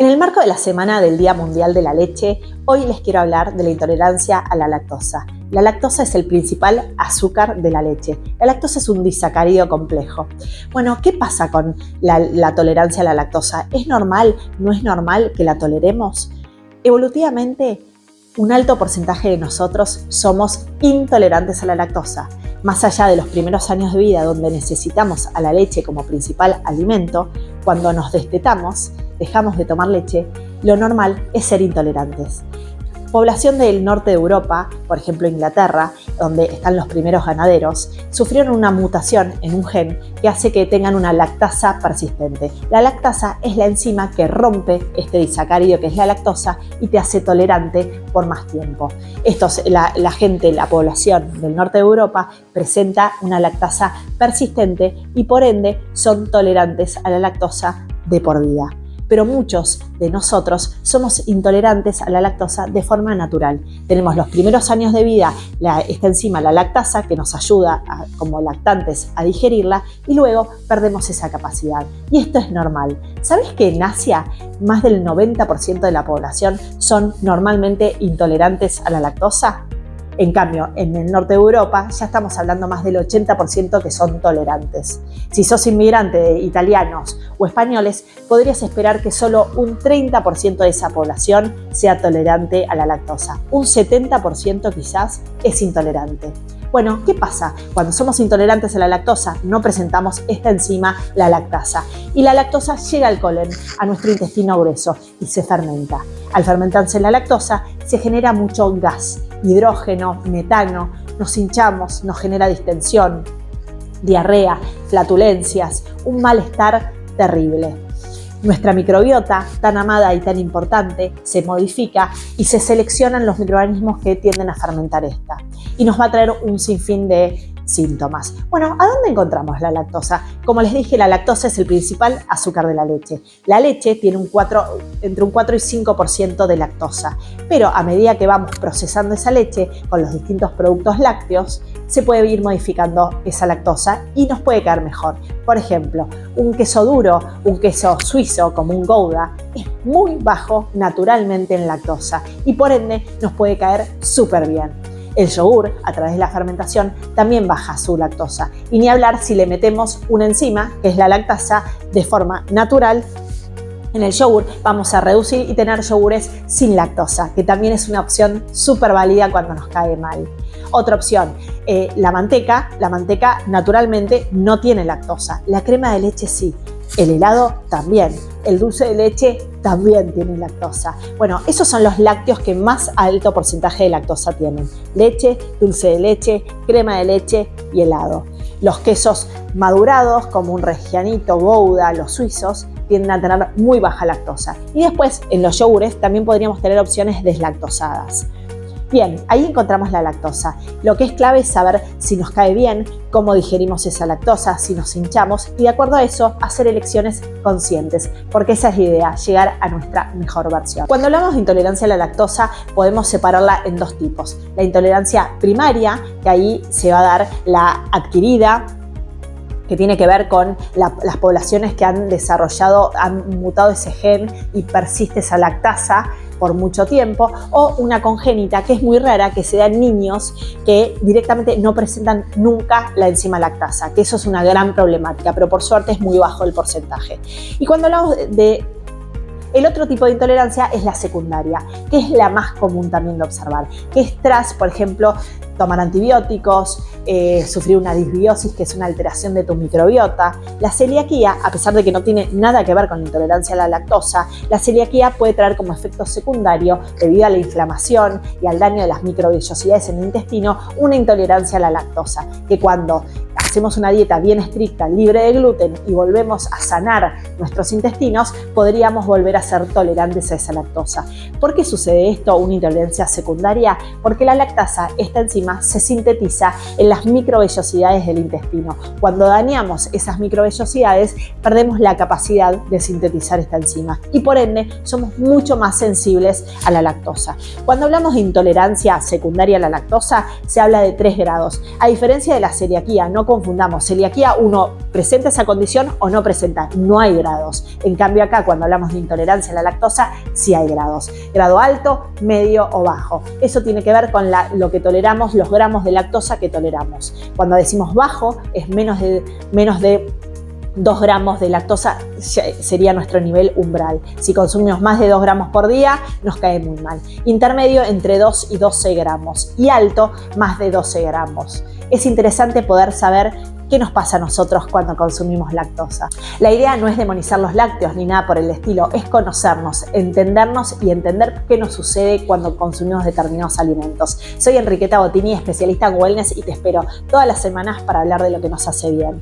En el marco de la Semana del Día Mundial de la Leche, hoy les quiero hablar de la intolerancia a la lactosa. La lactosa es el principal azúcar de la leche. La lactosa es un disacárido complejo. Bueno, ¿qué pasa con la tolerancia a la lactosa? ¿Es normal? ¿No es normal que la toleremos? Evolutivamente, un alto porcentaje de nosotros somos intolerantes a la lactosa. Más allá de los primeros años de vida donde necesitamos a la leche como principal alimento, cuando nos destetamos, dejamos de tomar leche, lo normal es ser intolerantes. Población del norte de Europa, por ejemplo Inglaterra, donde están los primeros ganaderos, sufrieron una mutación en un gen que hace que tengan una lactasa persistente. La lactasa es la enzima que rompe este disacárido que es la lactosa y te hace tolerante por más tiempo. La población del norte de Europa presenta una lactasa persistente y por ende son tolerantes a la lactosa de por vida. Pero muchos de nosotros somos intolerantes a la lactosa de forma natural. Tenemos los primeros años de vida esta enzima, la lactasa, que nos ayuda como lactantes a digerirla y luego perdemos esa capacidad. Y esto es normal. ¿Sabes que en Asia más del 90% de la población son normalmente intolerantes a la lactosa? En cambio, en el norte de Europa ya estamos hablando más del 80% que son tolerantes. Si sos inmigrante de italianos o españoles, podrías esperar que solo un 30% de esa población sea tolerante a la lactosa. Un 70% quizás es intolerante. Bueno, ¿qué pasa? Cuando somos intolerantes a la lactosa, no presentamos esta enzima, la lactasa. Y la lactosa llega al colon, a nuestro intestino grueso, y se fermenta. Al fermentarse la lactosa, se genera mucho gas, hidrógeno, metano, nos hinchamos, nos genera distensión, diarrea, flatulencias, un malestar terrible. Nuestra microbiota, tan amada y tan importante, se modifica y se seleccionan los microorganismos que tienden a fermentar esta. Y nos va a traer un sinfín de síntomas. Bueno, ¿a dónde encontramos la lactosa? Como les dije, la lactosa es el principal azúcar de la leche. La leche tiene entre un 4 y 5% de lactosa, pero a medida que vamos procesando esa leche con los distintos productos lácteos, se puede ir modificando esa lactosa y nos puede caer mejor. Por ejemplo, un queso duro, un queso suizo como un Gouda, es muy bajo naturalmente en lactosa y por ende nos puede caer súper bien. El yogur, a través de la fermentación, también baja su lactosa. Y ni hablar si le metemos una enzima, que es la lactasa, de forma natural. En el yogur vamos a reducir y tener yogures sin lactosa, que también es una opción súper válida cuando nos cae mal. Otra opción, la manteca. La manteca naturalmente no tiene lactosa. La crema de leche sí. El helado también. El dulce de leche también tiene lactosa. Bueno, esos son los lácteos que más alto porcentaje de lactosa tienen. Leche, dulce de leche, crema de leche y helado. Los quesos madurados, como un reggianito, Gouda, los suizos, tienden a tener muy baja lactosa. Y después, en los yogures, también podríamos tener opciones deslactosadas. Bien, ahí encontramos la lactosa. Lo que es clave es saber si nos cae bien, cómo digerimos esa lactosa, si nos hinchamos y de acuerdo a eso hacer elecciones conscientes, porque esa es la idea, llegar a nuestra mejor versión. Cuando hablamos de intolerancia a la lactosa podemos separarla en dos tipos. La intolerancia primaria, que ahí se va a dar la adquirida, que tiene que ver con las poblaciones que han mutado ese gen y persiste esa lactasa por mucho tiempo, o una congénita que es muy rara, que se da en niños que directamente no presentan nunca la enzima lactasa, que eso es una gran problemática, pero por suerte es muy bajo el porcentaje. Y cuando hablamos de el otro tipo de intolerancia es la secundaria, que es la más común también de observar, que es tras, por ejemplo, tomar antibióticos, sufrir una disbiosis, que es una alteración de tu microbiota. La celiaquía, a pesar de que no tiene nada que ver con la intolerancia a la lactosa, la celiaquía puede traer como efecto secundario, debido a la inflamación y al daño de las microvellosidades en el intestino, una intolerancia a la lactosa, que cuando hacemos una dieta bien estricta, libre de gluten y volvemos a sanar nuestros intestinos, podríamos volver a ser tolerantes a esa lactosa. ¿Por qué sucede esto, una intolerancia secundaria? Porque la lactasa, esta enzima, se sintetiza en las microvellosidades del intestino. Cuando dañamos esas microvellosidades, perdemos la capacidad de sintetizar esta enzima y por ende somos mucho más sensibles a la lactosa. Cuando hablamos de intolerancia secundaria a la lactosa, se habla de 3 grados. A diferencia de la celiaquía, no confundamos confundamos. Celiaquía, uno presenta esa condición o no presenta, no hay grados. En cambio acá, cuando hablamos de intolerancia a la lactosa, sí hay grados. Grado alto, medio o bajo. Eso tiene que ver con lo que toleramos, los gramos de lactosa que toleramos. Cuando decimos bajo, es menos de 2 gramos de lactosa sería nuestro nivel umbral. Si consumimos más de 2 gramos por día, nos cae muy mal. Intermedio, entre 2 y 12 gramos. Y alto, más de 12 gramos. Es interesante poder saber qué nos pasa a nosotros cuando consumimos lactosa. La idea no es demonizar los lácteos ni nada por el estilo, es conocernos, entendernos y entender qué nos sucede cuando consumimos determinados alimentos. Soy Enriqueta Bottini, especialista en wellness, y te espero todas las semanas para hablar de lo que nos hace bien.